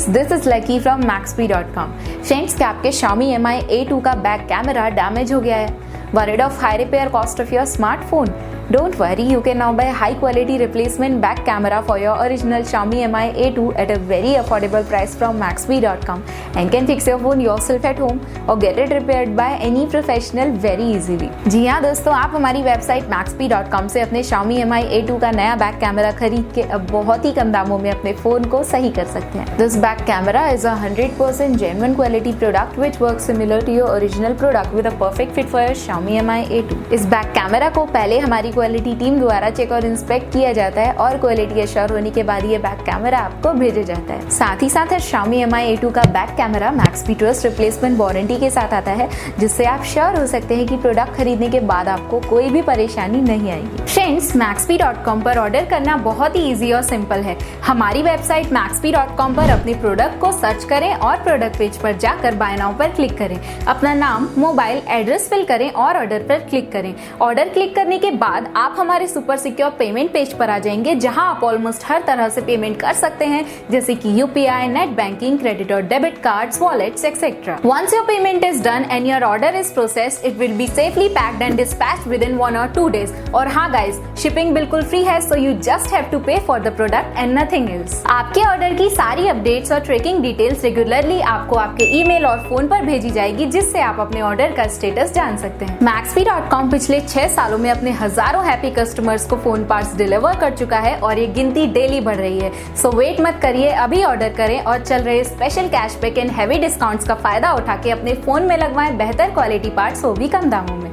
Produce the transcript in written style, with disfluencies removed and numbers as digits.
Friends, this is lucky from Maxbhi.com। Friends, क्या आपके Xiaomi Mi A2 का back camera damage हो गया है? Worried of high repair cost of your smartphone? Don't worry, you can now buy high quality replacement back camera for your original Xiaomi Mi A2 at a very affordable price from Maxbhi.com and can fix your phone yourself at home or get it repaired by any professional very easily। जी हाँ दोस्तों, आप हमारी website Maxbhi.com से अपने Xiaomi Mi A2 का नया back camera खरीद के अब बहुत ही कम दामों में अपने फोन को सही कर सकते हैं। This back camera is a 100% genuine quality product which works similar to your original product with a perfect fit for your Xiaomi Mi A2। इस बैक कैमरा को पहले हमारी क्वालिटी टीम द्वारा चेक और इंस्पेक्ट किया जाता है और क्वालिटी एश्योर होने के बाद ये बैक कैमरा आपको भेजा जाता है। साथ ही साथ Xiaomi Mi A2 का back camera Maxbhi trust replacement warranty के साथ आता है, जिससे आप श्योर हो सकते हैं कि प्रोडक्ट खरीदने के बाद आपको कोई भी परेशानी नहीं आएगी। फ्रेंड्स, Maxbhi.com पर ऑर्डर करना बहुत ही इजी और सिंपल है। हमारी वेबसाइट Maxbhi.com पर अपने प्रोडक्ट को सर्च करें और प्रोडक्ट पेज पर जाकर बाय नाउ पर क्लिक करें। अपना नाम, मोबाइल, एड्रेस फिल करें और ऑर्डर पर क्लिक करें। ऑर्डर क्लिक करने के बाद आप हमारे सुपर सिक्योर पेमेंट पेज पर आ जाएंगे, जहां आप ऑलमोस्ट हर तरह से पेमेंट कर सकते हैं, जैसे कि यूपीआई, नेट बैंकिंग, क्रेडिट और debit cards, wallets etcetera. Once your payment is done and your order is processed, it will be safely packed and dispatched within 1 or 2 days। और हाँ गाइस, शिपिंग बिल्कुल free है, so you just have to pay for the product and nothing else। आपके order की सारी updates और tracking details regularly आपको आपके ईमेल और फोन पर भेजी जाएगी, जिससे आप अपने ऑर्डर का स्टेटस जान सकते हैं। Maxbhi.com पिछले 6 सालों में अपने हजारों हैप्पी कस्टमर्स को फोन पार्ट्स डिलीवर कर चुका है और ये गिनती डेली बढ़ रही है। सो वेट मत करिए, अभी ऑर्डर करें और चल रहे special cashback and heavy discounts का फायदा उठा के अपने फोन में लगवाएं बेहतर क्वालिटी पार्ट्स, वो भी कम दामों में।